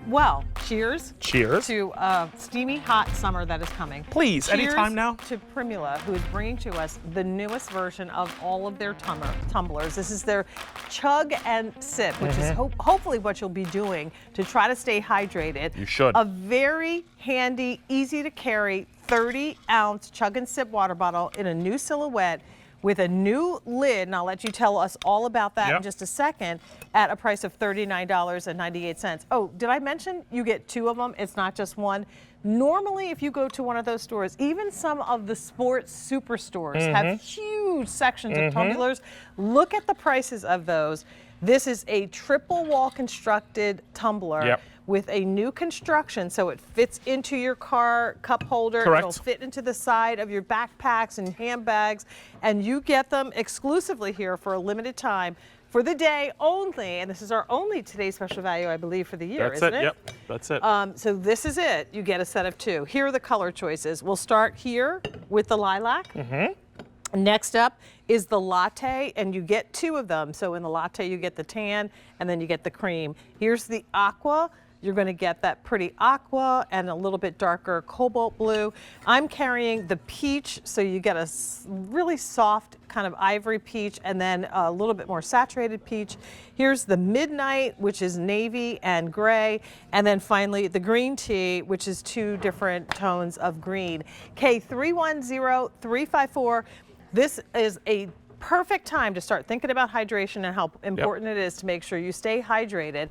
Well, cheers. Cheers. To a steamy, hot summer that is coming. Please, cheers anytime now. To Primula, who is bringing to us the newest version of all of their tumblers. This is their Chug and Sip, which is hopefully what you'll be doing to try to stay hydrated. You should. A very handy, easy to carry 30-ounce Chug and Sip water bottle in a new silhouette with a new lid, and I'll let you tell us all about that in just a second, at a price of $39.98. Oh, did I mention you get two of them? It's not just one. Normally, if you go to one of those stores, even some of the sports superstores have huge sections of tumblers. Look at the prices of those. This is a triple wall constructed tumbler with a new construction, so it fits into your car cup holder. Correct. It'll fit into the side of your backpacks and handbags, and you get them exclusively here for a limited time for the day only. And this is our only today's special value, I believe, for the year, isn't it? Yep, that's it. So this is it. You get a set of two. Here are the color choices. We'll start here with the lilac. Next up is the latte, and you get two of them. So in the latte, you get the tan, and then you get the cream. Here's the aqua. You're going to get that pretty aqua and a little bit darker cobalt blue. I'm carrying the peach, so you get a really soft kind of ivory peach and then a little bit more saturated peach. Here's the midnight, which is navy and gray. And then finally the green tea, which is two different tones of green. K310354. This is a perfect time to start thinking about hydration and how important it is to make sure you stay hydrated.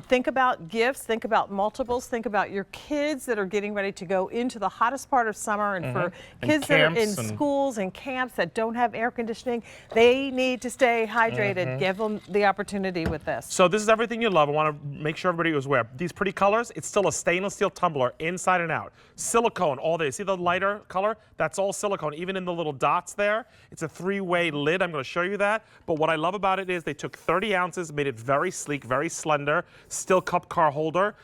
Think about gifts, think about multiples, think about your kids that are getting ready to go into the hottest part of summer, and for kids that are in schools and camps that don't have air conditioning, they need to stay hydrated. Give them the opportunity with this. So this is everything you love. I want to make sure everybody was aware. These pretty colors, it's still a stainless steel tumbler inside and out. Silicone all day. See the lighter color? That's all silicone, even in the little dots there. It's a three-way lid. I'm going to show you that. But what I love about it is they took 30 ounces, made it very sleek, very slender, still cup car holder,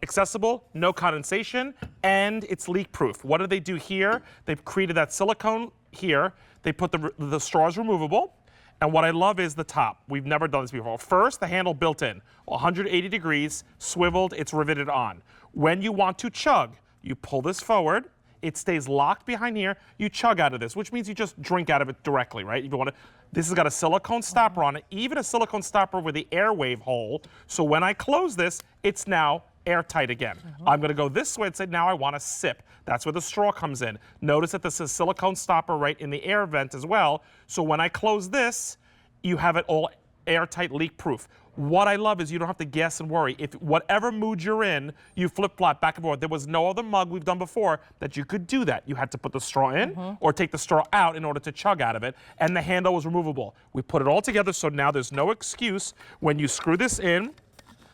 accessible, no condensation, and it's leak proof. What did they do here? They've created that silicone here. They put the straws removable. And what I love is the top. We've never done this before. First, the handle built in, 180 degrees, swiveled, it's riveted on. When you want to chug, you pull this forward, it stays locked behind here, you chug out of this, which means you just drink out of it directly, right? If you want to, this has got a silicone stopper on it, even a silicone stopper with the airwave hole. So when I close this, it's now airtight again. I'm going to go this way and say, now I want to sip. That's where the straw comes in. Notice that this is a silicone stopper right in the air vent as well. So when I close this, you have it all airtight, leak proof. What I love is you don't have to guess and worry. If whatever mood you're in, you flip-flop back and forth. There was no other mug we've done before that you could do that. You had to put the straw in or take the straw out in order to chug out of it, and the handle was removable. We put it all together, so now there's no excuse. When you screw this in,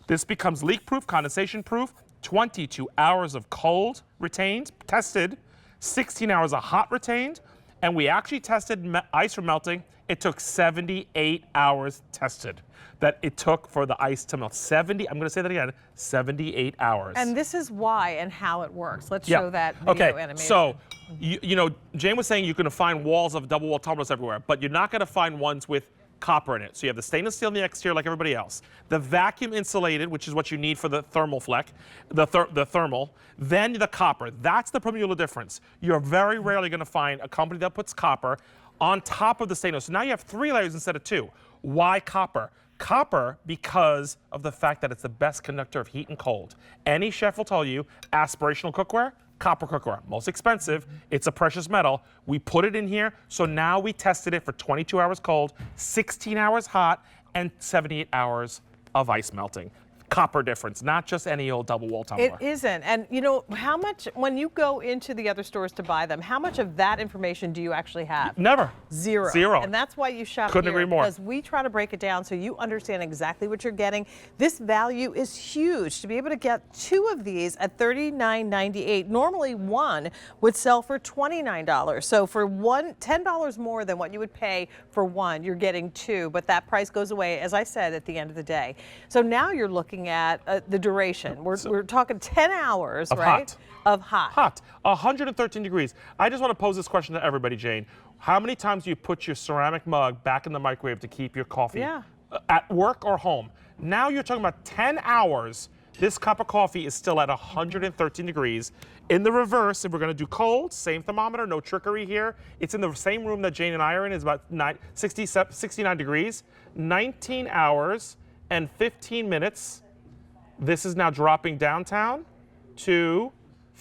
this becomes leak-proof, condensation-proof, 22 hours of cold retained, tested, 16 hours of hot retained, and we actually tested ice from melting. It took 78 hours tested that it took for the ice to melt. I'm going to say that again, 78 hours. And this is why and how it works. Let's show that video animation. So, you know, Jane was saying you're going to find walls of double wall tumblers everywhere, but you're not going to find ones with copper in it. So you have the stainless steel in the exterior like everybody else. The vacuum insulated, which is what you need for the thermal fleck, the thermal, then the copper. That's the Primula difference. You're very rarely going to find a company that puts copper on top of the stainless. So now you have 3 layers instead of 2. Why copper? Copper, because of the fact that it's the best conductor of heat and cold. Any chef will tell you, aspirational cookware, copper cookware, most expensive, it's a precious metal. We put it in here, so now we tested it for 22 hours cold, 16 hours hot, and 78 hours of ice melting. Copper difference, not just any old double wall tumbler. It isn't. And you know, how much, when you go into the other stores to buy them, how much of that information do you actually have? Never. Zero. Zero. And that's why you shop Couldn't here, agree more. because we try to break it down so you understand exactly what you're getting. This value is huge. To be able to get 2 of these at $39.98, normally one would sell for $29. So for $10 more than what you would pay for one, you're getting 2, but that price goes away, as I said, at the end of the day. So now you're looking at the duration. We're talking 10 hours, of right? Hot. Of hot. Hot. 113 degrees. I just want to pose this question to everybody, Jane. How many times do you put your ceramic mug back in the microwave to keep your coffee at work or home? Now you're talking about 10 hours this cup of coffee is still at 113 degrees. In the reverse, if we're gonna do cold, same thermometer, no trickery here. It's in the same room that Jane and I are in, it's about 69 degrees. 19 hours and 15 minutes. This is now dropping downtown to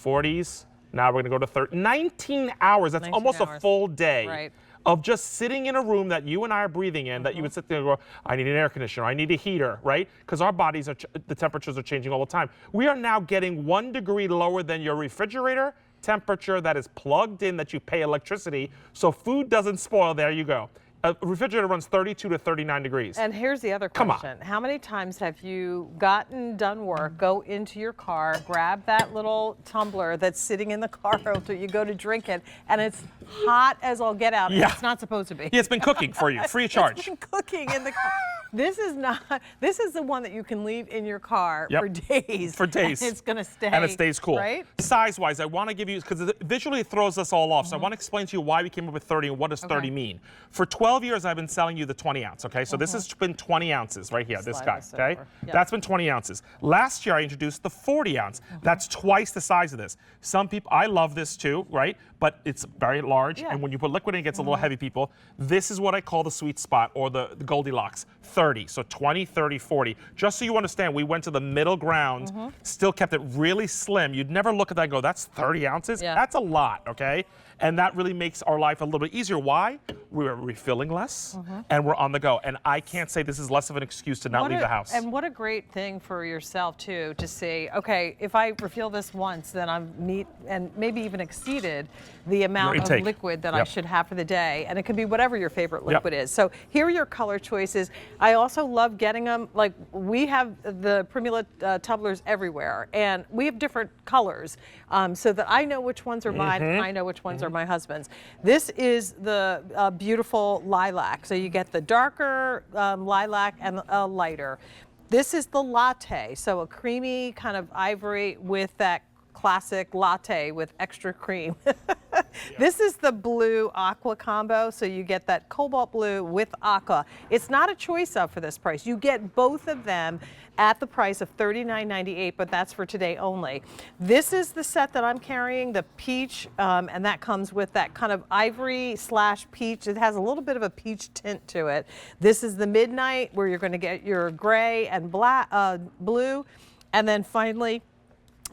40s. Now we're gonna go to 30, 19 hours. That's 19 almost hours. a full day. Right. Of just sitting in a room that you and I are breathing in, that you would sit there and go, I need an air conditioner, I need a heater, right? Because our bodies, the temperatures are changing all the time. We are now getting 1 degree lower than your refrigerator temperature that is plugged in, that you pay electricity, so food doesn't spoil. There you go. A refrigerator runs 32 to 39 degrees. And here's the other Come on. question. How many times have you done work, go into your car, grab that little tumbler that's sitting in the car filter, you go to drink it, and it's hot as all get out, and Yeah. it's not supposed to be. Yeah, it's been cooking for you, free of charge. It's been cooking in the car. This is the one that you can leave in your car Yep. for days. For days. And it's gonna stay. And it stays cool. Right? Size-wise, I want to give you, because visually it throws us all off, so I want to explain to you why we came up with 30 and what does 30 mean. For 12 years, I've been selling you the 20 ounce, okay? So this has been 20 ounces right here, this Slide guy, this okay? over. Yep. That's been 20 ounces. Last year, I introduced the 40 ounce. That's twice the size of this. Some people, I love this too, right? But it's very large, Yeah. and when you put liquid in, it gets a little heavy, people. This is what I call the sweet spot, or the Goldilocks, 30. So 20, 30, 40. Just so you understand, we went to the middle ground, still kept it really slim. You'd never look at that and go, that's 30 ounces? Yeah. That's a lot, okay? And that really makes our life a little bit easier. Why? We're refilling less, and we're on the go. And I can't say this is less of an excuse to not leave the house. And what a great thing for yourself too, to say, okay, if I refill this once, then I'm and maybe even exceeded the amount of intake. liquid that I Yep. should have for the day. And it can be whatever your favorite Yep. liquid is. So here are your color choices. I also love getting them, like we have the Primula tumblers everywhere, and we have different colors, so that I know which ones are mine, and I know which ones are my husband's. This is the beautiful lilac. So you get the darker lilac and a lighter. This is the latte, so a creamy kind of ivory with that classic latte with extra cream. This is the blue aqua combo, so you get that cobalt blue with aqua. It's not a choice of for this price. You get both of them at the price of $39.98, but that's for today only. This is the set that I'm carrying, the peach, and that comes with that kind of ivory / peach. It has a little bit of a peach tint to it. This is the midnight, where you're going to get your gray and black, blue, and then finally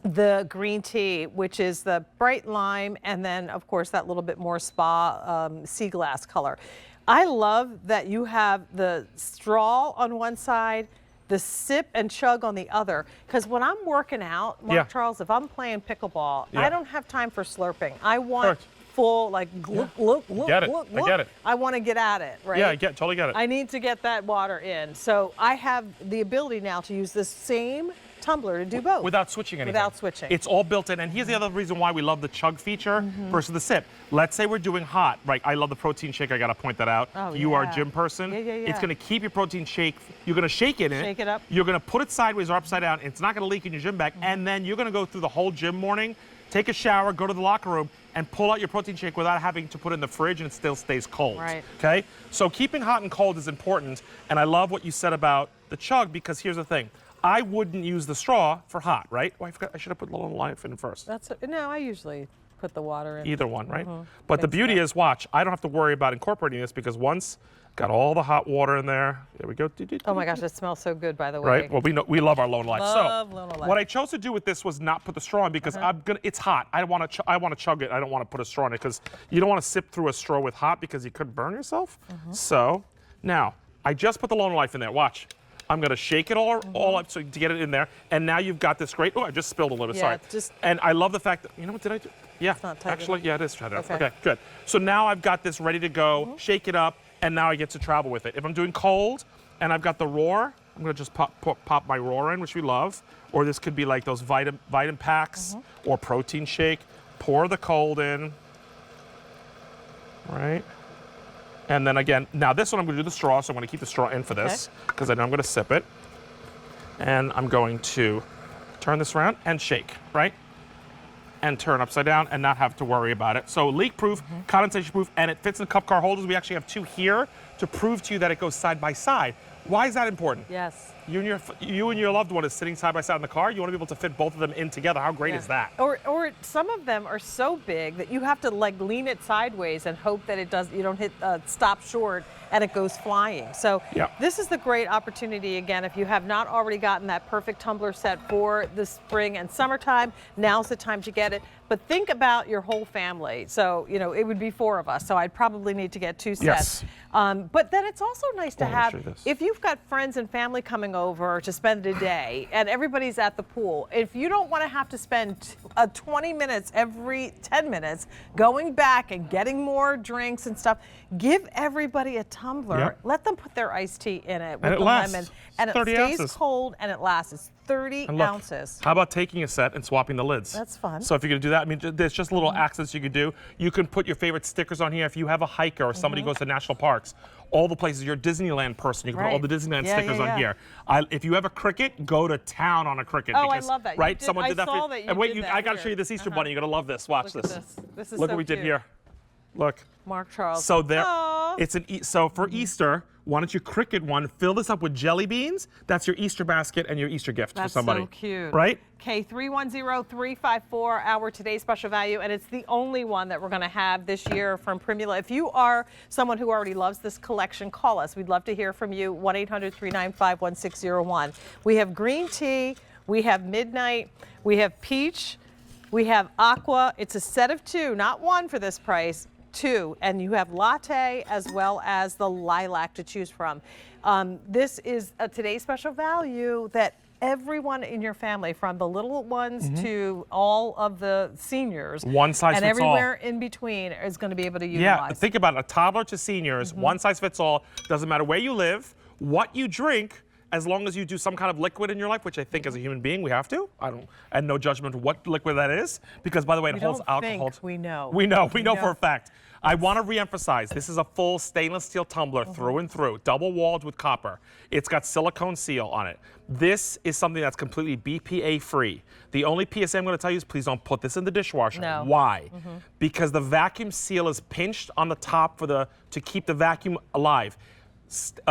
the green tea, which is the bright lime, and then of course that little bit more spa sea glass color. I love that you have the straw on one side, the sip and chug on the other, because when I'm working out, Mark Charles, if I'm playing pickleball, I don't have time for slurping. I want full, like, gluk, gluk, gluk, Get it. gluk, I get it. I want to get at it, right? Yeah, I totally get it. I need to get that water in. So I have the ability now to use this same tumbler to do both. Without switching anything. Without switching. It's all built in. And here's the other reason why we love the chug feature versus the sip. Let's say we're doing hot, right? I love the protein shake. I got to point that out. Oh, you are a yeah. gym person. Yeah. It's going to keep your protein shake. You're going to shake it in Shake it up. You're going to put it sideways or upside down. It's not going to leak in your gym bag. And then you're going to go through the whole gym morning, take a shower, go to the locker room, and pull out your protein shake without having to put it in the fridge, and it still stays cold. Right. Okay? So keeping hot and cold is important. And I love what you said about the chug, because here's the thing. I wouldn't use the straw for hot, right? Oh, I forgot. I should have put a little life in first. No, I usually put the water in. Either one, right? But the beauty is, watch, I don't have to worry about incorporating this, because once got all the hot water in there. There we go. Oh my gosh, it smells so good, by the way. Right. Well, we love our Lone Life. Love So Lone Life. what I chose to do with this was not put the straw in, because it's hot. I want to chug it. I don't want to put a straw in it, because you don't want to sip through a straw with hot, because you could burn yourself. So now I just put the Lone Life in there. Watch. I'm going to shake it all up to get it in there. And now you've got this great, oh, I just spilled a little bit, sorry. And I love the fact that, you know what, did I do? Yeah, not tight actually, enough. yeah, it is tight enough. Okay. Okay, good. So now I've got this ready to go, shake it up, and now I get to travel with it. If I'm doing cold and I've got the roar, I'm going to just pop my roar in, which we love. Or this could be like those vitamin packs or protein shake. Pour the cold in, right? And then again, now this one I'm going to do the straw, so I'm going to keep the straw in for this, because I know I'm going to sip it. And I'm going to turn this around and shake, right? And turn upside down and not have to worry about it. So leak-proof, condensation-proof, and it fits in cup car holders. We actually have two here to prove to you that it goes side by side. Why is that important? Yes. you and your loved one is sitting side by side in the car. You want to be able to fit both of them in together. How great is that? Or some of them are so big that you have to like lean it sideways and hope that you don't hit stop short and it goes flying. So this is the great opportunity again. If you have not already gotten that perfect tumbler set for the spring and summertime, now's the time to get it. But think about your whole family. So, you know, it would be 4 of us. So I'd probably need to get 2 sets. But then it's also nice to have, if you've got friends and family coming over to spend a day and everybody's at the pool, if you don't want to have to spend 20 minutes every 10 minutes going back and getting more drinks and stuff, give everybody a tumbler. Let them put their iced tea in it with the lemon. And it stays cold and it lasts. It's 30 ounces. How about taking a set and swapping the lids? That's fun. So if you're going to do that, I mean, there's just little accents you can do. You can put your favorite stickers on here. If you have a hiker or somebody goes to national parks, all the places, you're a Disneyland person, you can put all the Disneyland stickers on here. If you have a cricket, go to town on a cricket. Oh, because, I love that. Right? Someone did that for you. That you and wait, did I got to show you this Easter bunny. You're going to love this. Watch Look this. At this. This is Look so what we did cute. here. Look. Mark Charles. So there, so for Easter, why don't you cricket one, fill this up with jelly beans. That's your Easter basket and your Easter gift for somebody. That's so cute. Right? Okay, 310-354, our today's special value, and it's the only one that we're going to have this year from Primula. If you are someone who already loves this collection, call us. We'd love to hear from you, 1-800-395-1601. We have green tea, we have midnight, we have peach, we have aqua. It's a set of 2, not 1 for this price. 2, and you have latte as well as the lilac to choose from. This is a today's special value that everyone in your family, from the little ones to all of the seniors, one size and fits all. everywhere in between is going to be able to utilize. Yeah, think about it, a toddler to seniors, one size fits all. Doesn't matter where you live, what you drink, as long as you do some kind of liquid in your life, which I think as a human being we have to. And no judgment of what liquid that is, because by the way, it holds alcohol. We know For a fact. I want to re-emphasize, this is a full stainless steel tumbler through and through, double walled with copper. It's got silicone seal on it. This is something that's completely BPA free. The only PSA I'm going to tell you is please don't put this in the dishwasher. No. Why? Because the vacuum seal is pinched on the top to keep the vacuum alive.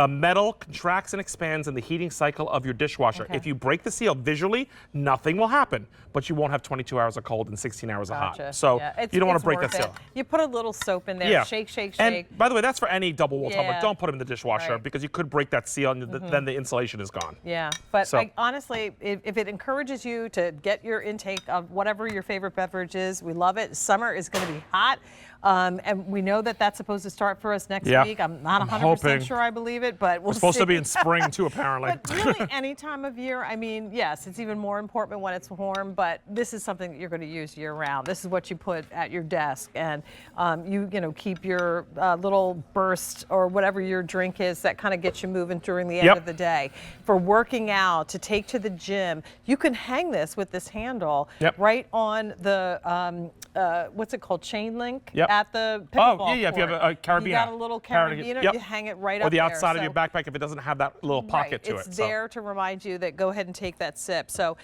Metal contracts and expands in the heating cycle of your dishwasher. If you break the seal visually, nothing will happen, but you won't have 22 hours of cold and 16 hours of hot. So you don't want to break that seal. You put a little soap in there, shake, shake, shake. And by the way, that's for any double wall tumbler. Don't put them in the dishwasher because you could break that seal and then the insulation is gone. Yeah, but honestly, if it encourages you to get your intake of whatever your favorite beverage is, we love it. Summer is going to be hot. And we know that that's supposed to start for us next week. I'm not 100% sure I believe it, but we're supposed to be in spring too, apparently. But really, any time of year, I mean, yes, it's even more important when it's warm, but this is something that you're going to use year-round. This is what you put at your desk, and you keep your little burst or whatever your drink is that kind of gets you moving during the end of the day. For working out, to take to the gym, you can hang this with this handle right on the, what's it called, chain link at the pickleball court. If you have a carabiner. You got a little carabiner, you hang it right up there. Or the outside of your backpack if it doesn't have that little pocket to it. It's there to remind you that go ahead and take that sip. So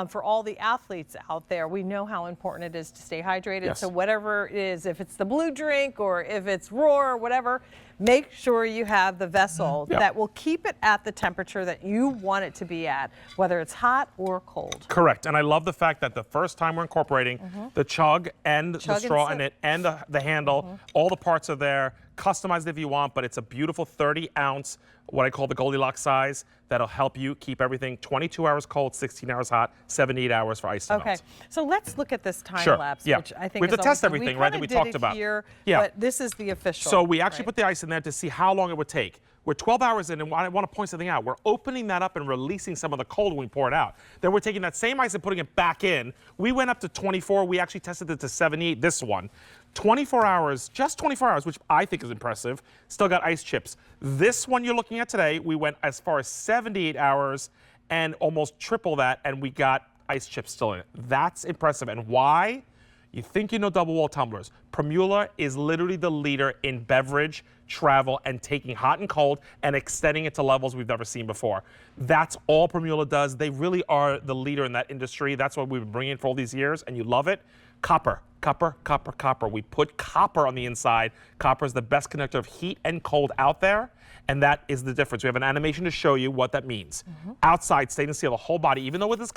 for all the athletes out there, we know how important it is to stay hydrated. So whatever it is, if it's the blue drink or if it's Roar or whatever, make sure you have the vessel that will keep it at the temperature that you want it to be at, whether it's hot or cold. Correct. And I love the fact that the first time we're incorporating the chug and the straw in it and the handle, all the parts are there. Customized if you want, but it's a beautiful 30-ounce, what I call the Goldilocks size, that'll help you keep everything 22 hours cold, 16 hours hot, 78 hours for ice to melt. So let's look at this time lapse, which I think we have to test everything, right, that we talked about. But this is the official. So we actually put the ice in there to see how long it would take. We're 12 hours in, and I want to point something out. We're opening that up and releasing some of the cold when we pour it out. Then we're taking that same ice and putting it back in. We went up to 24. We actually tested it to 78, this one. 24 hours, just 24 hours, which I think is impressive. Still got ice chips. This one you're looking at today, we went as far as 78 hours and almost triple that, and we got ice chips still in it. That's impressive. And why? You think you know double wall tumblers. Primula is literally the leader in beverage, travel, and taking hot and cold and extending it to levels we've never seen before. That's all Primula does. They really are the leader in that industry. That's what we've been bringing for all these years, and you love it. Copper, copper, copper, copper. We put copper on the inside. Copper is the best conductor of heat and cold out there. and that is the difference. We have an animation to show you what that means. Outside, stainless steel, the whole body, even though with this color,